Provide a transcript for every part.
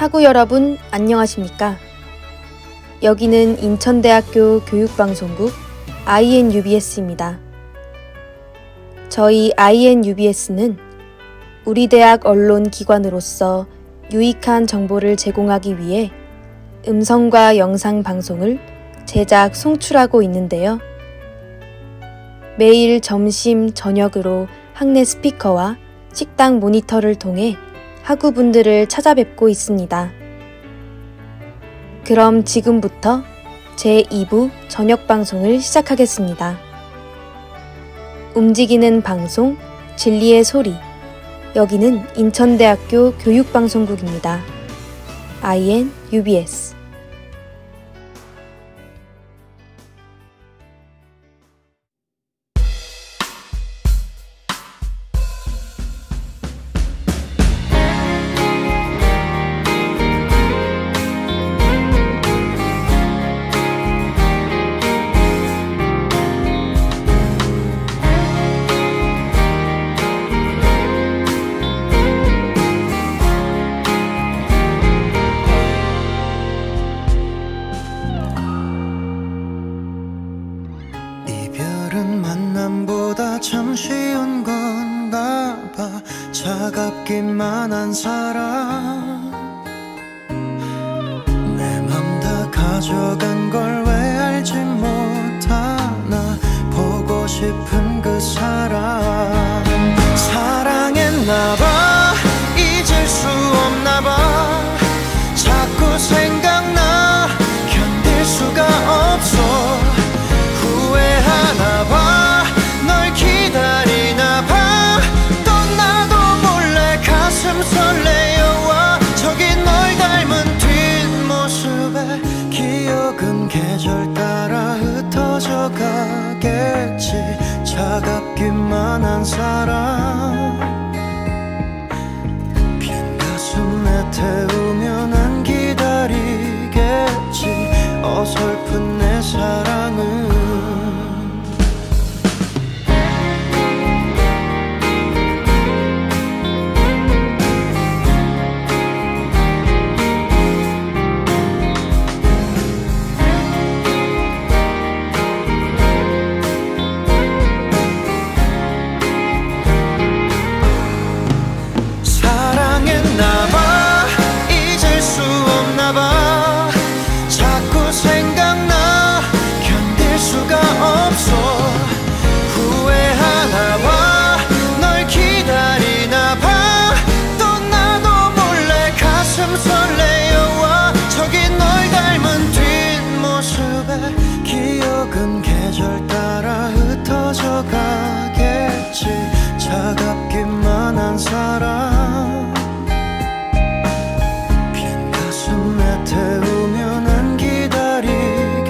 학우 여러분 안녕하십니까? 여기는 인천대학교 교육방송국 INUBS입니다. 저희 INUBS는 우리 대학 언론 기관으로서 유익한 정보를 제공하기 위해 음성과 영상 방송을 제작, 송출하고 있는데요. 매일 점심, 저녁으로 학내 스피커와 식당 모니터를 통해 학우분들을 찾아뵙고 있습니다. 그럼 지금부터 제2부 저녁 방송을 시작하겠습니다. 움직이는 방송, 진리의 소리. 여기는 인천대학교 교육방송국입니다. INUBS. 참 쉬운 건가 봐. 차갑기만 한 사람 내 맘 다 가져간 걸 왜 알지 못하나. 보고 싶은 그 사람 사랑했나 봐. 잊을 수 없나 봐. 자꾸 생각나. 견딜 수가 없어. 후회하나 봐. 기다리나 봐. 또 나도 몰래 가슴 설레어와 저기 널 닮은 뒷모습에 기억은 계절 따라 흩어져 가겠지. 차갑기만 한 사람 빈 가슴에 태우며 난 기다리겠지. 어설픈 내 사랑은 가겠지. 차갑기만 한 사람 빈 가슴에 태우며 난 기다리겠지.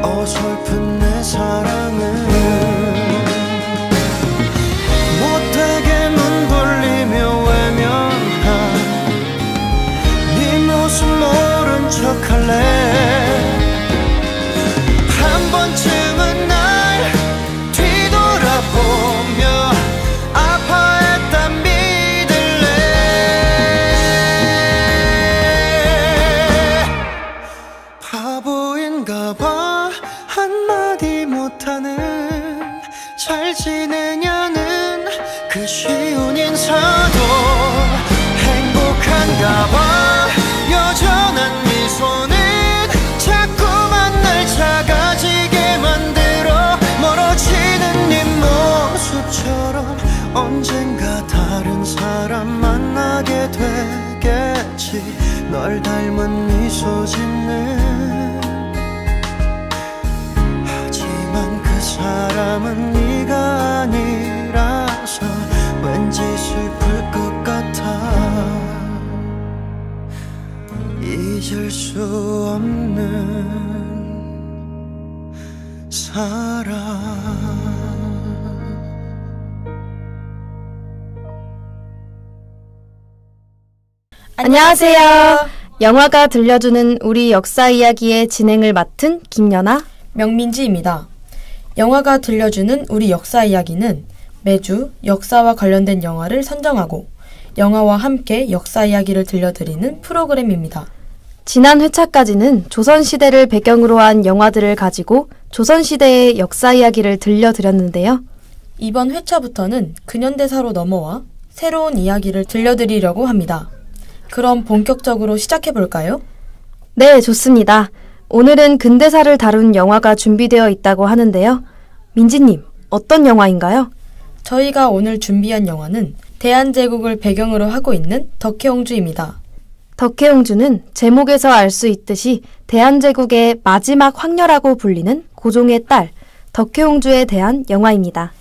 어설픈 내 사랑은 못되게 눈 돌리며 외면한 네 모습 모른 척할래. 한 번쯤은 보며 아파했단 믿을래. 바보인가 봐. 한마디 못하는 잘 지내냐는 그 쉬운 인사도 행복한가 봐. 여전한 미소는 자꾸만 날 작아지게 만들어. 멀어지는 네 모습처럼 언젠가 다른 사람 만나게 되겠지. 널 닮은 미소 짓는 하지만 그 사람은 네가 아니라서 왠지 슬플 것 같아. 잊을 수 없는 사랑. 안녕하세요. 영화가 들려주는 우리 역사 이야기의 진행을 맡은 김연아, 명민지입니다. 영화가 들려주는 우리 역사 이야기는 매주 역사와 관련된 영화를 선정하고 영화와 함께 역사 이야기를 들려드리는 프로그램입니다. 지난 회차까지는 조선시대를 배경으로 한 영화들을 가지고 조선시대의 역사 이야기를 들려드렸는데요. 이번 회차부터는 근현대사로 넘어와 새로운 이야기를 들려드리려고 합니다. 그럼 본격적으로 시작해볼까요? 네, 좋습니다. 오늘은 근대사를 다룬 영화가 준비되어 있다고 하는데요. 민지님, 어떤 영화인가요? 저희가 오늘 준비한 영화는 대한제국을 배경으로 하고 있는 덕혜옹주입니다. 덕혜옹주는 제목에서 알 수 있듯이 대한제국의 마지막 황녀라고 불리는 고종의 딸 덕혜옹주에 대한 영화입니다.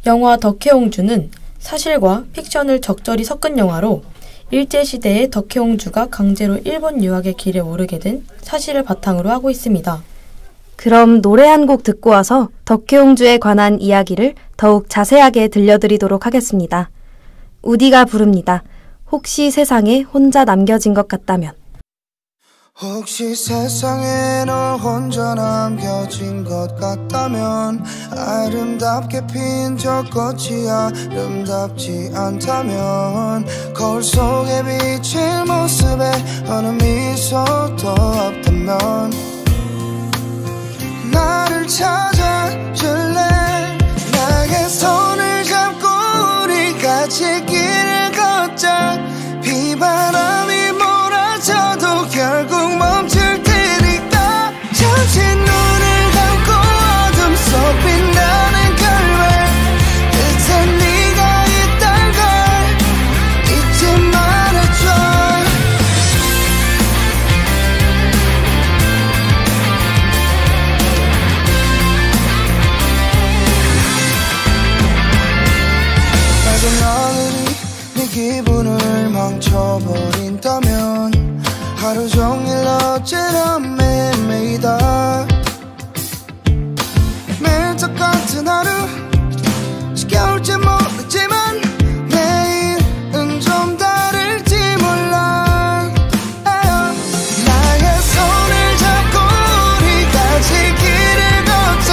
영화 덕혜옹주는 사실과 픽션을 적절히 섞은 영화로 일제시대의 덕혜옹주가 강제로 일본 유학의 길에 오르게 된 사실을 바탕으로 하고 있습니다. 그럼 노래 한 곡 듣고 와서 덕혜옹주에 관한 이야기를 더욱 자세하게 들려드리도록 하겠습니다. 우디가 부릅니다. 혹시 세상에 혼자 남겨진 것 같다면. 혹시 세상에 너 혼자 남겨진 것 같다면 아름답게 핀 저 꽃이 아름답지 않다면 거울 속에 비친 모습에 어느 미소도 없다면 나를 찾아줄래 나의 손을 잡고 우리 같이 길을 걷자 비바람이 몰아쳐도 결국 멈출 테니까 잠시 눈을 감고 어둠 속 빛나는 결말 끝에 네가 있단 걸 잊지 말아줘 맑은 하늘이 네 기분을 망쳐버린다면 하루 종일 어찌나 매일매이다 매일 똑같은 하루 지겨울지 모르지만 내일은 좀 다를지 몰라 나의 손을 잡고 우리 같이 길을 걷자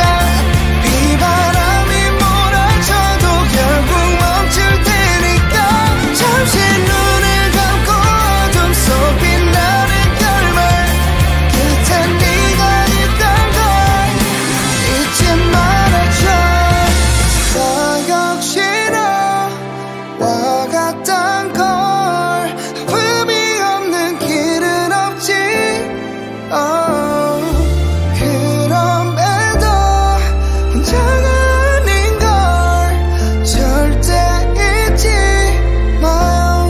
비바람이 몰아쳐도 결국 멈출 테니까 잠시 눈을 감고 어둠 속 빛나는 결말 끝에 네가 있단 걸 잊지 말아줘 나 역시 너와 같단 걸 아픔이 없는 길은 없지 그럼에도 혼자가 아닌 걸 절대 잊지 마요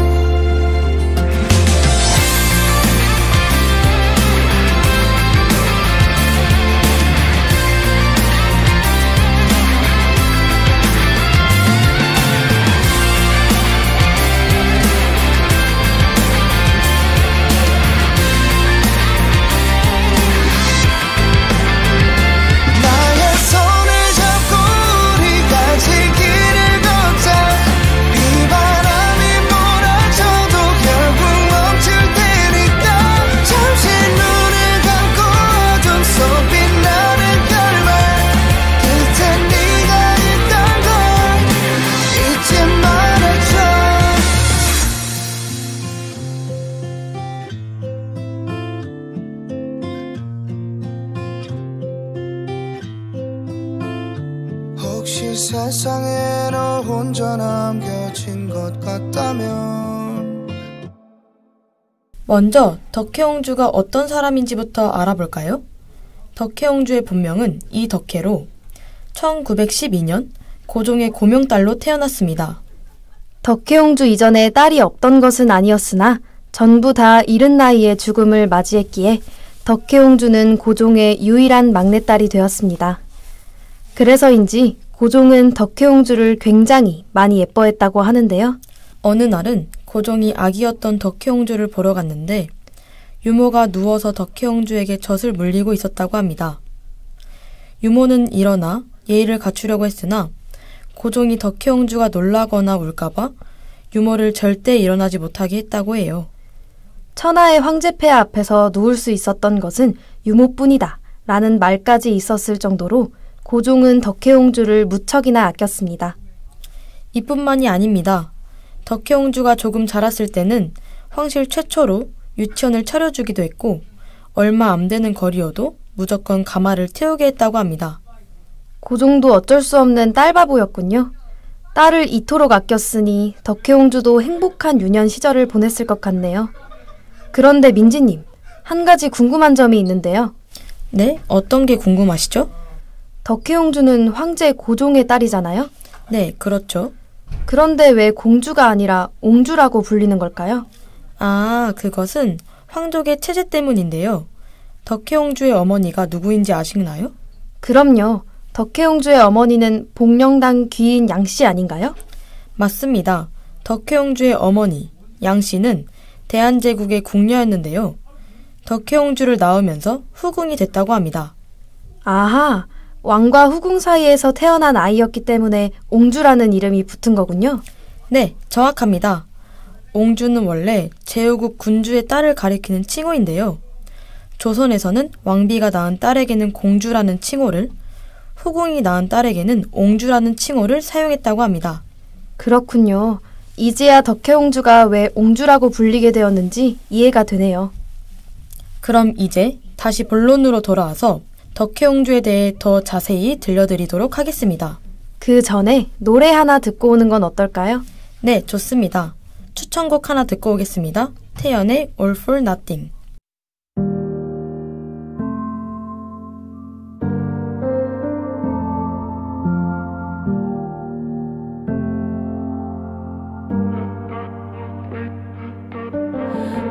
나의 손을 잡고 우리 같이 길을 걷자 비바람이 몰아쳐도 결국 멈출 테니까 잠시 눈을 감고 어둠 속 빛나는 결말 끝에 네가 있단 걸 잊지 말아줘 혹시 세상에 너 혼자 남겨진 것 같다면 먼저 덕혜옹주가 어떤 사람인지부터 알아볼까요? 덕혜옹주의 본명은 이덕혜로 1912년 고종의 고명딸로 태어났습니다. 덕혜옹주 이전에 딸이 없던 것은 아니었으나 전부 다 이른 나이에 죽음을 맞이했기에 덕혜옹주는 고종의 유일한 막내딸이 되었습니다. 그래서인지 고종은 덕혜옹주를 굉장히 많이 예뻐했다고 하는데요. 어느 날은 고종이 아기였던 덕혜옹주를 보러 갔는데 유모가 누워서 덕혜옹주에게 젖을 물리고 있었다고 합니다. 유모는 일어나 예의를 갖추려고 했으나 고종이 덕혜옹주가 놀라거나 울까봐 유모를 절대 일어나지 못하게 했다고 해요. 천하의 황제폐하 앞에서 누울 수 있었던 것은 유모뿐이다 라는 말까지 있었을 정도로 고종은 덕혜옹주를 무척이나 아꼈습니다. 이뿐만이 아닙니다. 덕혜옹주가 조금 자랐을 때는 황실 최초로 유치원을 차려주기도 했고 얼마 안 되는 거리여도 무조건 가마를 태우게 했다고 합니다. 고종도 어쩔 수 없는 딸바보였군요. 딸을 이토록 아꼈으니 덕혜옹주도 행복한 유년 시절을 보냈을 것 같네요. 그런데 민지님, 한 가지 궁금한 점이 있는데요. 네? 어떤 게 궁금하시죠? 덕혜옹주는 황제 고종의 딸이잖아요? 네, 그렇죠. 그런데 왜 공주가 아니라 옹주라고 불리는 걸까요? 아, 그것은 황족의 체제 때문인데요. 덕혜옹주의 어머니가 누구인지 아시나요? 그럼요. 덕혜옹주의 어머니는 복령당 귀인 양씨 아닌가요? 맞습니다. 덕혜옹주의 어머니, 양씨는 대한제국의 궁녀였는데요. 덕혜옹주를 낳으면서 후궁이 됐다고 합니다. 아하, 왕과 후궁 사이에서 태어난 아이였기 때문에 옹주라는 이름이 붙은 거군요. 네, 정확합니다. 옹주는 원래 제후국 군주의 딸을 가리키는 칭호인데요. 조선에서는 왕비가 낳은 딸에게는 공주라는 칭호를, 후궁이 낳은 딸에게는 옹주라는 칭호를 사용했다고 합니다. 그렇군요. 이제야 덕혜옹주가 왜 옹주라고 불리게 되었는지 이해가 되네요. 그럼 이제 다시 본론으로 돌아와서 덕혜옹주에 대해 더 자세히 들려드리도록 하겠습니다. 그 전에 노래 하나 듣고 오는 건 어떨까요? 네, 좋습니다. 추천곡 하나 듣고 오겠습니다. 태연의 All for Nothing.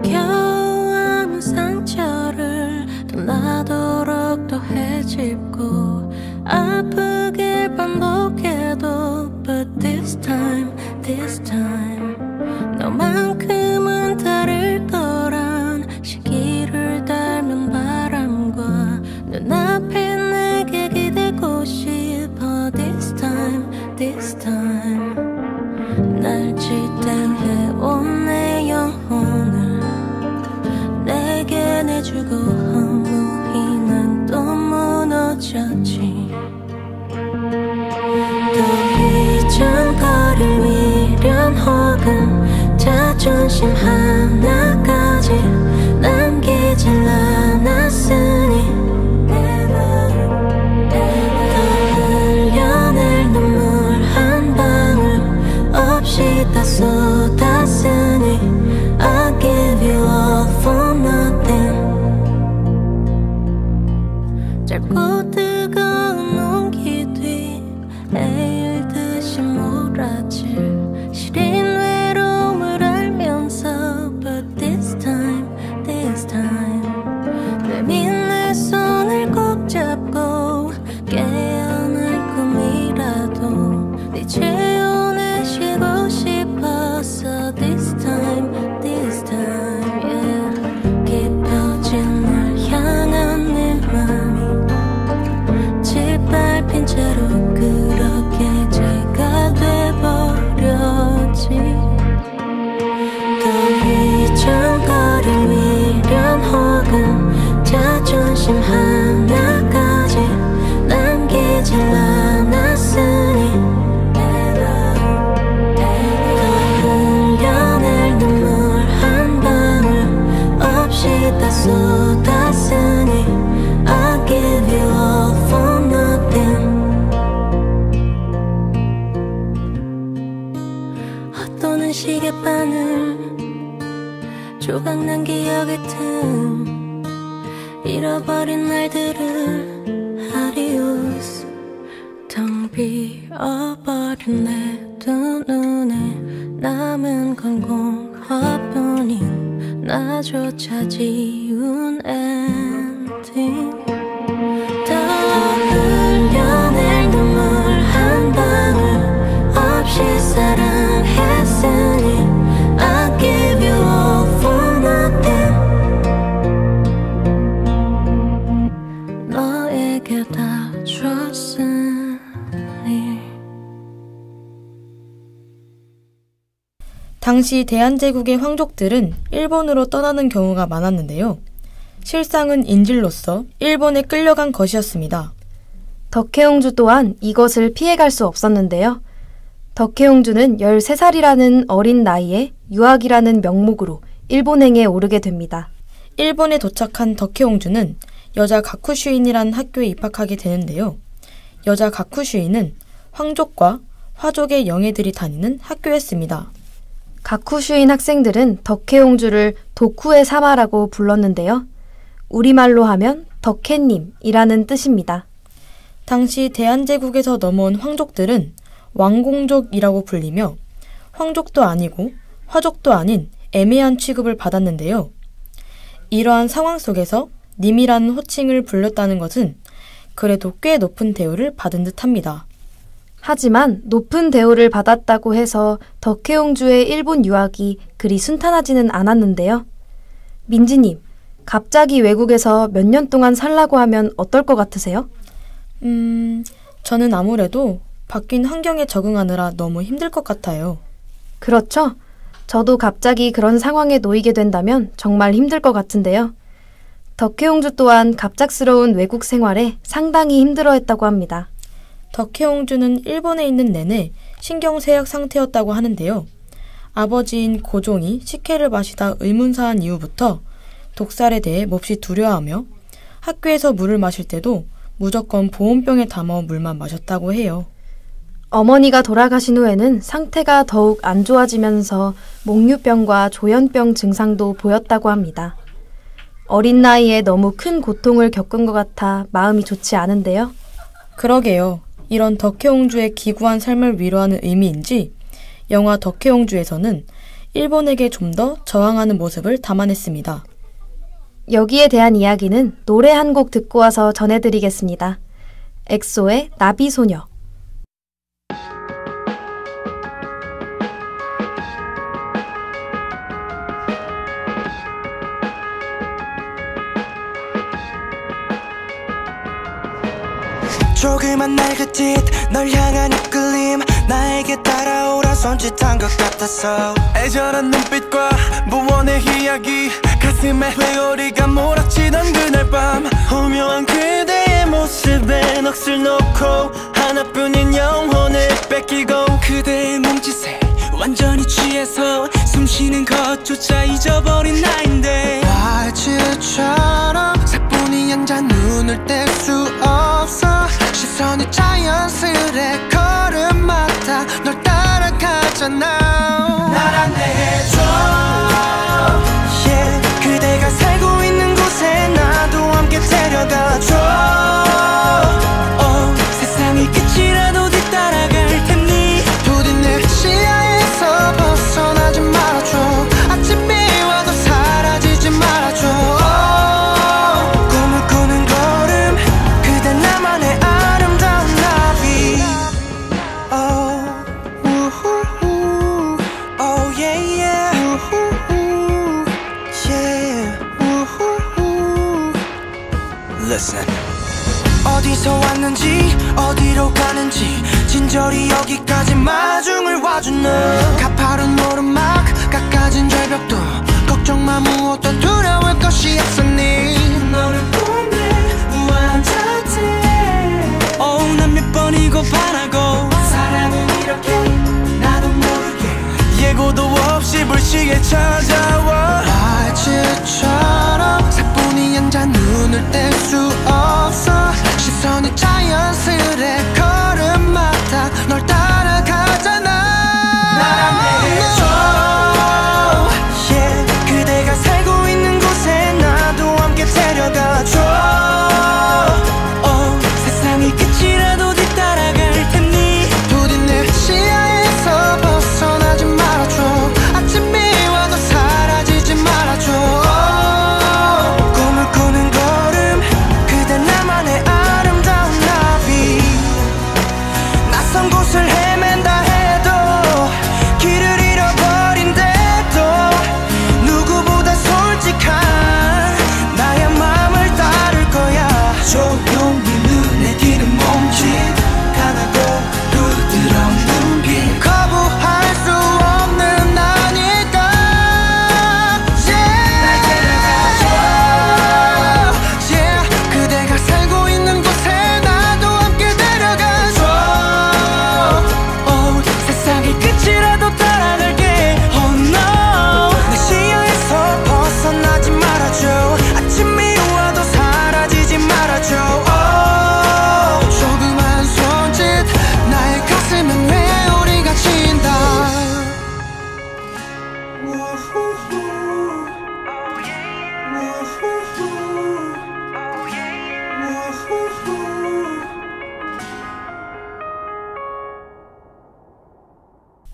겨우 상처를 더 나도록 더 헤집고 아프길 반복해도 But this time 너만큼은 다를 거란 시기를 닮은 바람과 눈앞에 내게 기대고 싶어 This time 날 지탱해온 내 영혼을 내게 내주고 허무히 난 또 무너졌지 또 이전거릴 미련 혹은 자존심 하나까지 남기질 않았으니 더 흘려낼 눈물 한 방울 없이 다 쏟았으니 I give you all for nothing 짧고 뜨거운 온기 뒤 에일듯이 몰아칠 시린 외로움을 알면서 But this time 내민 내 손을 꼭 잡고 깨어날 꿈이라도 네 체온에 쉬고 싶어서 This time yeah. 깊어진 널 향한 내 맘이 짓밟힌 채로 그렇게 죄가 돼버렸지 또 이전거릴 미련 혹은 자존심 하나까지 남기질 않았으니 더 흘려낼 눈물 한 방울 없이 다 쏟았으니 I give you all for nothing 헛도는 시계바늘 조각난 기억의 틈 잃어버린 날들을 아리우스 텅 비어버린 내 두 눈에 남은 건 공허뿐인 나조차 지운 엔딩 더 흘려낼 눈물 한 방울 없이 사랑했으니 I give you all for nothing 너에게 다 줬으니 당시 대한제국의 황족들은 일본으로 떠나는 경우가 많았는데요. 실상은 인질로서 일본에 끌려간 것이었습니다. 덕혜옹주 또한 이것을 피해갈 수 없었는데요. 덕혜옹주는 13살이라는 어린 나이에 유학이라는 명목으로 일본행에 오르게 됩니다. 일본에 도착한 덕혜옹주는 여자 가쿠슈인이라는 학교에 입학하게 되는데요. 여자 가쿠슈인은 황족과 화족의 영예들이 다니는 학교였습니다. 가쿠슈인 학생들은 덕혜옹주를 도쿠의 사마라고 불렀는데요. 우리말로 하면 덕혜님이라는 뜻입니다. 당시 대한제국에서 넘어온 황족들은 왕공족이라고 불리며 황족도 아니고 화족도 아닌 애매한 취급을 받았는데요. 이러한 상황 속에서 님이라는 호칭을 불렸다는 것은 그래도 꽤 높은 대우를 받은 듯합니다. 하지만 높은 대우를 받았다고 해서 덕혜옹주의 일본 유학이 그리 순탄하지는 않았는데요. 민지님, 갑자기 외국에서 몇 년 동안 살라고 하면 어떨 것 같으세요? 저는 아무래도 바뀐 환경에 적응하느라 너무 힘들 것 같아요. 그렇죠. 저도 갑자기 그런 상황에 놓이게 된다면 정말 힘들 것 같은데요. 덕혜옹주 또한 갑작스러운 외국 생활에 상당히 힘들어했다고 합니다. 덕혜옹주는 일본에 있는 내내 신경쇠약 상태였다고 하는데요. 아버지인 고종이 식혜를 마시다 의문사한 이후부터 독살에 대해 몹시 두려워하며 학교에서 물을 마실 때도 무조건 보온병에 담아 물만 마셨다고 해요. 어머니가 돌아가신 후에는 상태가 더욱 안 좋아지면서 목류병과 조현병 증상도 보였다고 합니다. 어린 나이에 너무 큰 고통을 겪은 것 같아 마음이 좋지 않은데요. 그러게요. 이런 덕혜옹주의 기구한 삶을 위로하는 의미인지 영화 덕혜옹주에서는 일본에게 좀 더 저항하는 모습을 담아냈습니다. 여기에 대한 이야기는 노래 한 곡 듣고 와서 전해드리겠습니다. 엑소의 나비소녀. 조그만 날긋짓 널 향한 이끌림 나에게 따라오라 손짓한 것 같았어 애절한 눈빛과 무언의 이야기 가슴에 회오리가 몰아치던 그날 밤 오묘한 그대의 모습에 넋을 놓고 하나뿐인 영혼을 뺏기고 그대의 몸짓에 완전히 취해서 숨쉬는 것조차 잊어버린 나인데 말치처럼 사뿐히 앉아 눈을 뗄 수 없어 시선이 자연스레 걸음마다 널 따라가잖아 날 안내해줘 yeah, 그대가 살고 있는 곳에 나도 함께 데려가줘 세상이 끝이라도 뒤따라갈 테니 부디 내 시야에서 벗어나지 말아줘 아침이 와도 사라지지 말아줘 꿈을 꾸는 걸음 그대 나만의 아름다운 나비 우후후 oh yeah yeah 우후후 yeah 우후후 Listen 어디서 왔는지 어디로 가는지 진저리 여기까지 마중을 와준 너 가파른 오르막 깎아진 절벽도 걱정 마 무엇도 두려울 것이 없으니 너를 보내 무한한 자태 난 몇 번이고 바라고 사랑은 이렇게 나도 모르게 예고도 없이 불시에 찾아와 말치처럼 사뿐히 앉아 눈을 뗄 수 없어 시선이 자연스레 걸음마다 널 따라가잖아 날 안내해줘 yeah, 그대가 살고 있는 곳에 나도 함께 데려가줘 세상이 끝이라도 뒤따라갈 테니 부디 내 시야에서 벗어나지 말아줘 아침이 와도 사라지지 말아줘 꿈을 꾸는 걸음 그대 나만의 아름다운 나비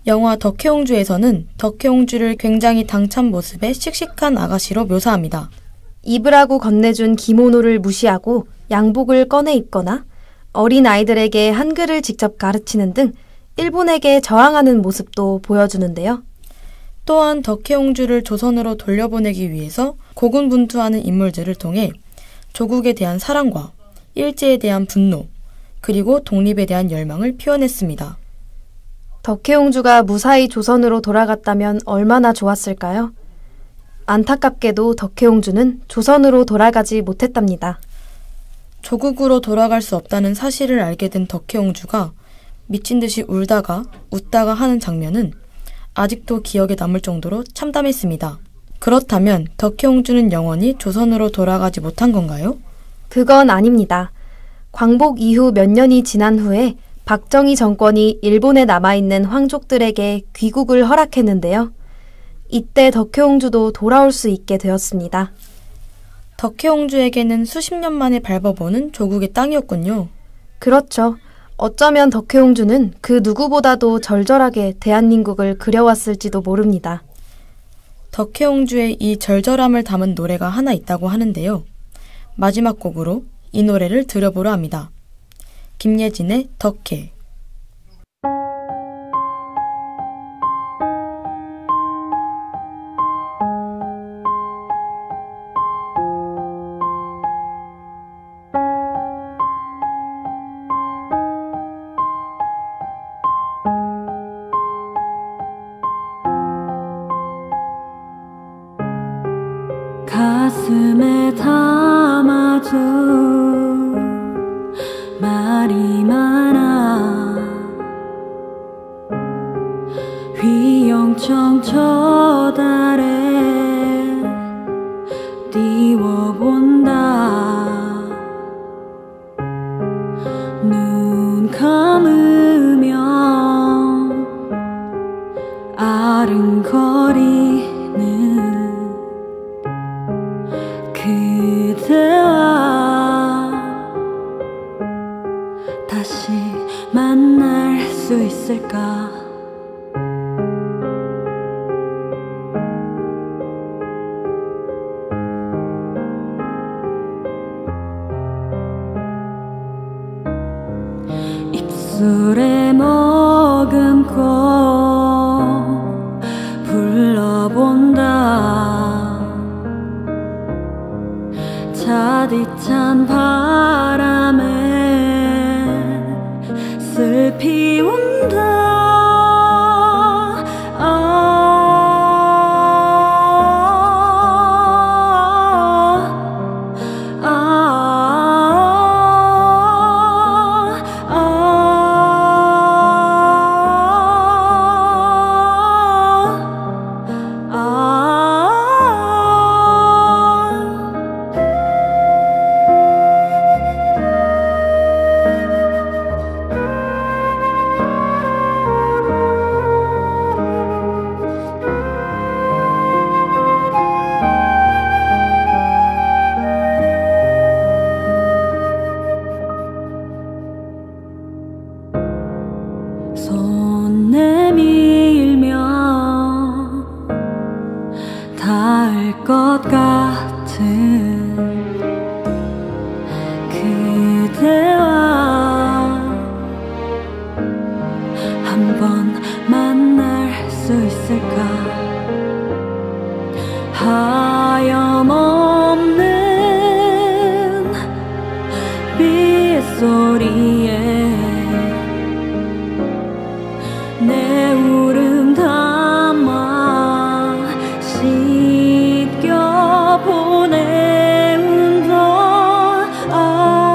영화 덕혜옹주에서는 덕혜옹주를 굉장히 당찬 모습의 씩씩한 아가씨로 묘사합니다. 입으라고 건네준 기모노를 무시하고 양복을 꺼내 입거나 어린 아이들에게 한글을 직접 가르치는 등 일본에게 저항하는 모습도 보여주는데요. 또한 덕혜옹주를 조선으로 돌려보내기 위해서 고군분투하는 인물들을 통해 조국에 대한 사랑과 일제에 대한 분노, 그리고 독립에 대한 열망을 표현했습니다. 덕혜옹주가 무사히 조선으로 돌아갔다면 얼마나 좋았을까요? 안타깝게도 덕혜옹주는 조선으로 돌아가지 못했답니다. 조국으로 돌아갈 수 없다는 사실을 알게 된 덕혜옹주가 미친 듯이 울다가 웃다가 하는 장면은 아직도 기억에 남을 정도로 참담했습니다. 그렇다면 덕혜옹주는 영원히 조선으로 돌아가지 못한 건가요? 그건 아닙니다. 광복 이후 몇 년이 지난 후에 박정희 정권이 일본에 남아있는 황족들에게 귀국을 허락했는데요. 이때 덕혜옹주도 돌아올 수 있게 되었습니다. 덕혜옹주에게는 수십 년 만에 밟아보는 조국의 땅이었군요. 그렇죠. 어쩌면 덕혜옹주는 그 누구보다도 절절하게 대한민국을 그려왔을지도 모릅니다. 덕혜옹주의 이 절절함을 담은 노래가 하나 있다고 하는데요. 마지막 곡으로 이 노래를 들어보려 합니다. 김예진의 덕혜. 가슴에 담아둔 말이 많아 휘영청 저 달에 띄워본다 눈 감으면 아른거리는 그대와 다시 만날 수 있을까? 입술에 머금고 불러본다 차디찬 바람에 슬피 운다 손 내밀면 닿을 것 같은 그대와 한번 만날 수 있을까? 하염없는 빗소리에 내 울음 담아 씻겨 보내운다 아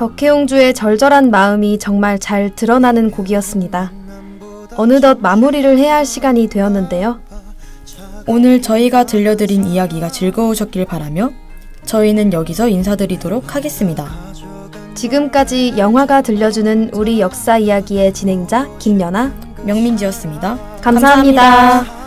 덕혜옹주의 절절한 마음이 정말 잘 드러나는 곡이었습니다. 어느덧 마무리를 해야 할 시간이 되었는데요. 오늘 저희가 들려드린 이야기가 즐거우셨길 바라며 저희는 여기서 인사드리도록 하겠습니다. 지금까지 영화가 들려주는 우리 역사 이야기의 진행자 김연아, 명민지였습니다. 감사합니다.